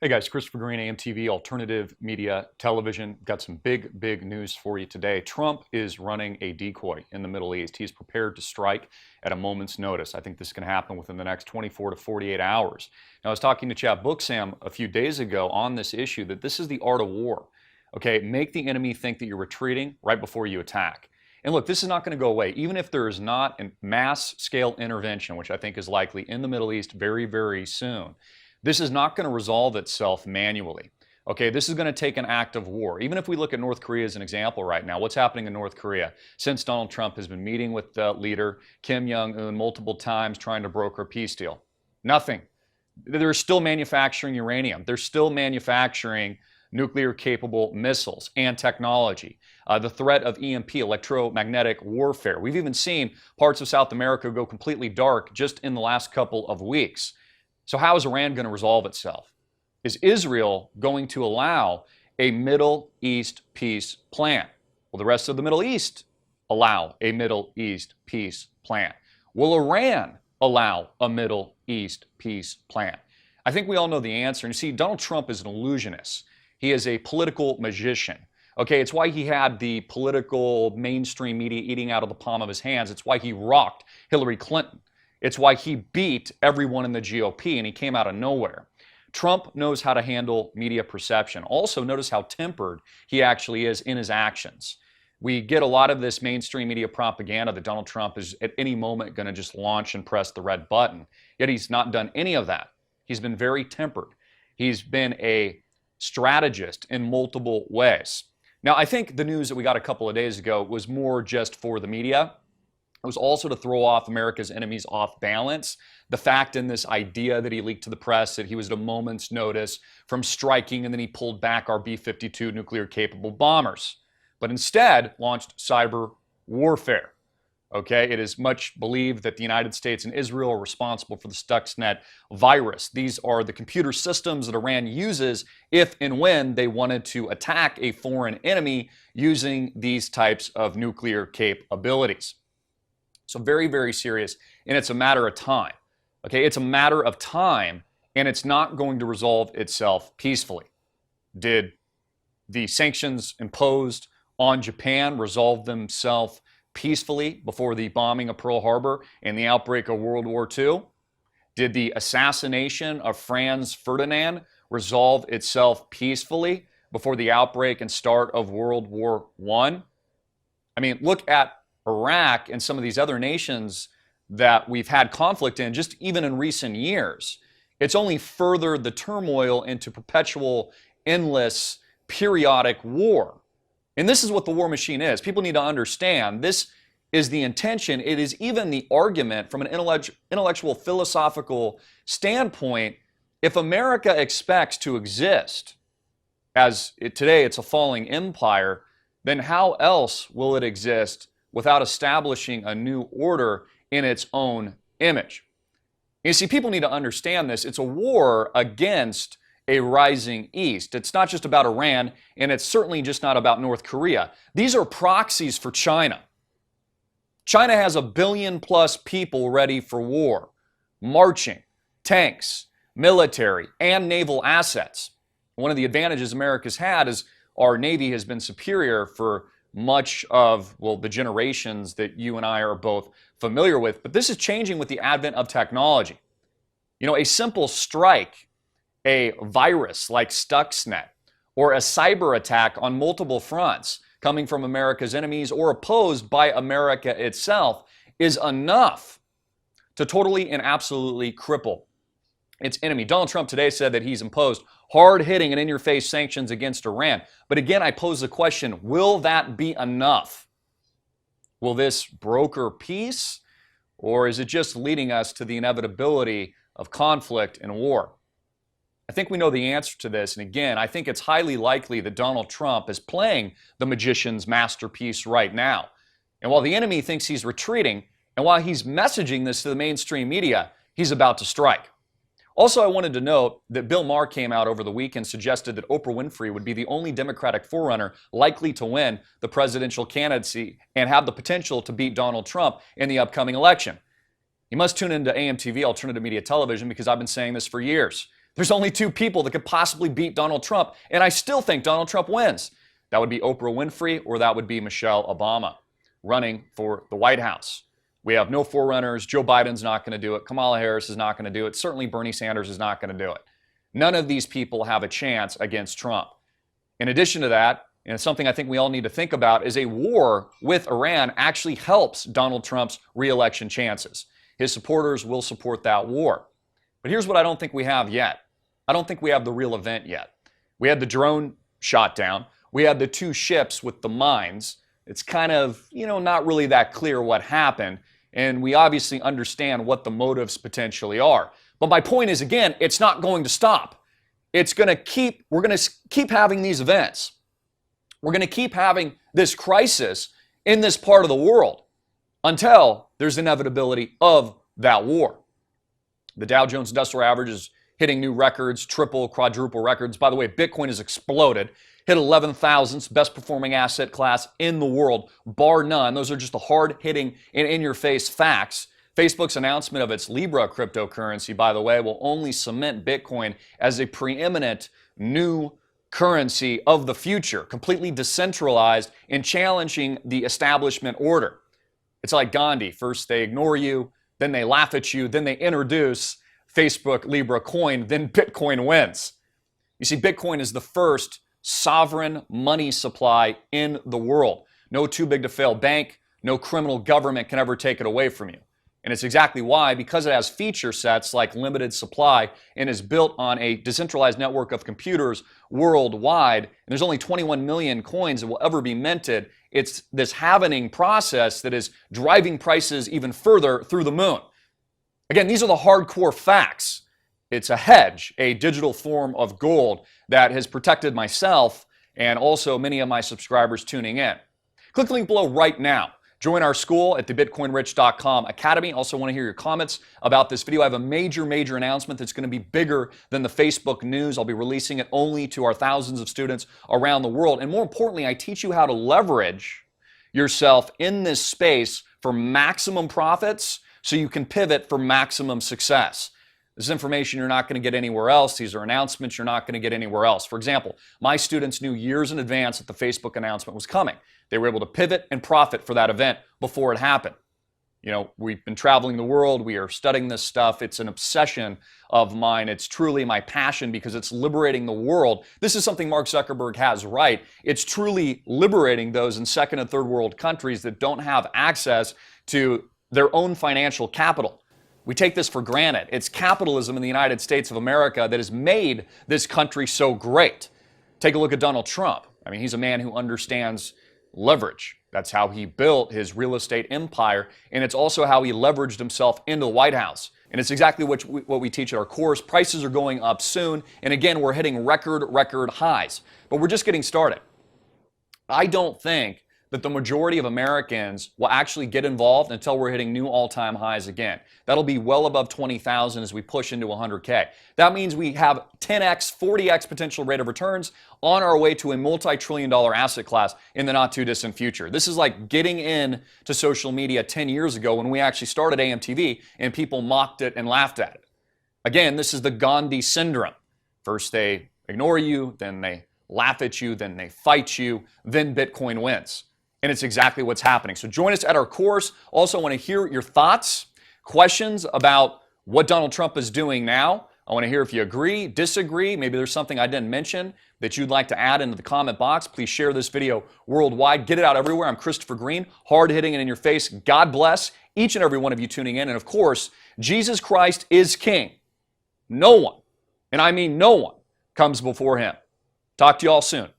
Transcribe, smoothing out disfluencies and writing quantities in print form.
Hey guys, Christopher Green, AMTV, Alternative Media Television. Got some big news for you today. Trump is running a decoy in the Middle East. He's prepared to strike at a moment's notice. I think this can happen within the next 24 to 48 hours. Now, I was talking to Chad Booksam a few days ago on this issue that this is the art of war. Okay, make the enemy think that you're retreating right before you attack. And look, this is not going to go away. Even if there is not a mass scale intervention, which I think is likely in the Middle East very soon, this is not going to resolve itself manually. Okay, this is going to take an act of war. Even if we look at North Korea as an example right now, what's happening in North Korea since Donald Trump has been meeting with the leader, Kim Jong-un, multiple times trying to broker a peace deal? Nothing. They're still manufacturing uranium. They're still manufacturing nuclear-capable missiles and technology. The threat of EMP, electromagnetic warfare. We've even seen parts of South America go completely dark just in the last couple of weeks. So how is Iran going to resolve itself? Is Israel going to allow a Middle East peace plan? Will the rest of the Middle East allow a Middle East peace plan? Will Iran allow a Middle East peace plan? I think we all know the answer. And you see, Donald Trump is an illusionist. He is a political magician. Okay, it's why he had the political mainstream media eating out of the palm of his hands. It's why he rocked Hillary Clinton. It's why he beat everyone in the GOP and he came out of nowhere. Trump knows how to handle media perception. Also, notice how tempered he actually is in his actions. We get a lot of this mainstream media propaganda that Donald Trump is at any moment going to just launch and press the red button. Yet he's not done any of that. He's been very tempered. He's been a strategist in multiple ways. Now, I think the news that we got a couple of days ago was more just for the media. It was also to throw off America's enemies off balance. The fact in this idea that he leaked to the press that he was at a moment's notice from striking and then he pulled back our B-52 nuclear-capable bombers, but instead launched cyber warfare. Okay, it is much believed that the United States and Israel are responsible for the Stuxnet virus. These are the computer systems that Iran uses if and when they wanted to attack a foreign enemy using these types of nuclear capabilities. So very serious, and it's a matter of time. Okay, it's a matter of time, and it's not going to resolve itself peacefully. Did the sanctions imposed on Japan resolve themselves peacefully before the bombing of Pearl Harbor and the outbreak of World War II? Did the assassination of Franz Ferdinand resolve itself peacefully before the outbreak and start of World War I? I mean, look at Iraq and some of these other nations that we've had conflict in just even in recent years. It's only furthered the turmoil into perpetual, endless, periodic war. And this is what the war machine is. People need to understand this is the intention. It is even the argument from an intellectual, philosophical standpoint. If America expects to exist as today it's a falling empire, then how else will it exist without establishing a new order in its own image? You see, people need to understand this. It's a war against a rising East. It's not just about Iran, and it's certainly just not about North Korea. These are proxies for China. China has 1 billion+ people ready for war, marching, tanks, military, and naval assets. One of the advantages America's had is our Navy has been superior for much of, well, the generations that you and I are both familiar with. But this is changing with the advent of technology. You know, a simple strike, a virus like Stuxnet, or a cyber attack on multiple fronts coming from America's enemies or opposed by America itself is enough to totally and absolutely cripple its enemy. Donald Trump today said that he's imposed hard-hitting and in-your-face sanctions against Iran. But again, I pose the question, will that be enough? Will this broker peace, or is it just leading us to the inevitability of conflict and war? I think we know the answer to this, and again, I think it's highly likely that Donald Trump is playing the magician's masterpiece right now. And while the enemy thinks he's retreating, and while he's messaging this to the mainstream media, he's about to strike. Also, I wanted to note that Bill Maher came out over the weekend, suggested that Oprah Winfrey would be the only Democratic forerunner likely to win the presidential candidacy and have the potential to beat Donald Trump in the upcoming election. You must tune into AMTV, Alternative Media Television, because I've been saying this for years. There's only two people that could possibly beat Donald Trump, and I still think Donald Trump wins. That would be Oprah Winfrey, or that would be Michelle Obama running for the White House. We have no forerunners. Joe Biden's not going to do it. Kamala Harris is not going to do it. Certainly Bernie Sanders is not going to do it. None of these people have a chance against Trump. In addition to that, and it's something I think we all need to think about, is a war with Iran actually helps Donald Trump's re-election chances. His supporters will support that war. But here's what I don't think we have yet. I don't think we have the real event yet. We had the drone shot down. We had the two ships with the mines. It's kind of, not really that clear what happened. And we obviously understand what the motives potentially are. But my point is, again, it's not going to stop. We're going to keep having these events. We're going to keep having this crisis in this part of the world until there's inevitability of that war. The Dow Jones Industrial Average is hitting new records, triple, quadruple records. By the way, Bitcoin has exploded, hit 11,000th, best performing asset class in the world, bar none. Those are just the hard-hitting and in-your-face facts. Facebook's announcement of its Libra cryptocurrency, by the way, will only cement Bitcoin as a preeminent new currency of the future, completely decentralized and challenging the establishment order. It's like Gandhi. First they ignore you, then they laugh at you, then they introduce Facebook Libra coin, then Bitcoin wins. You see, Bitcoin is the first sovereign money supply in the world. No too big to fail bank, no criminal government can ever take it away from you. And it's exactly why, because it has feature sets like limited supply and is built on a decentralized network of computers worldwide, and there's only 21 million coins that will ever be minted, it's this halvening process that is driving prices even further through the moon. Again, these are the hardcore facts. It's a hedge, a digital form of gold that has protected myself and also many of my subscribers tuning in. Click the link below right now. Join our school at thebitcoinrich.com Academy. Also want to hear your comments about this video. I have a major announcement that's going to be bigger than the Facebook news. I'll be releasing it only to our thousands of students around the world. And more importantly, I teach you how to leverage yourself in this space for maximum profits so you can pivot for maximum success. This is information you're not going to get anywhere else. These are announcements you're not going to get anywhere else. For example, my students knew years in advance that the Facebook announcement was coming. They were able to pivot and profit for that event before it happened. We've been traveling the world. We are studying this stuff. It's an obsession of mine. It's truly my passion because it's liberating the world. This is something Mark Zuckerberg has right. It's truly liberating those in second and third world countries that don't have access to their own financial capital. We take this for granted. It's capitalism in the United States of America that has made this country so great. Take a look at Donald Trump. I mean, he's a man who understands leverage. That's how he built his real estate empire, and it's also how he leveraged himself into the White House. And it's exactly what we teach at our course. Prices are going up soon, and again, we're hitting record highs. But we're just getting started. I don't think that the majority of Americans will actually get involved until we're hitting new all-time highs again. That'll be well above 20,000 as we push into 100K. That means we have 10x, 40x potential rate of returns on our way to a multi-trillion-dollar asset class in the not-too-distant future. This is like getting in to social media 10 years ago when we actually started AMTV and people mocked it and laughed at it. Again, this is the Gandhi syndrome. First they ignore you, then they laugh at you, then they fight you, then Bitcoin wins. And it's exactly what's happening. So join us at our course. Also, I want to hear your thoughts, questions about what Donald Trump is doing now. I want to hear if you agree, disagree, maybe there's something I didn't mention that you'd like to add into the comment box. Please share this video worldwide. Get it out everywhere. I'm Christopher Green, hard-hitting and in your face. God bless each and every one of you tuning in. And of course, Jesus Christ is King. No one, and I mean no one, comes before him. Talk to you all soon.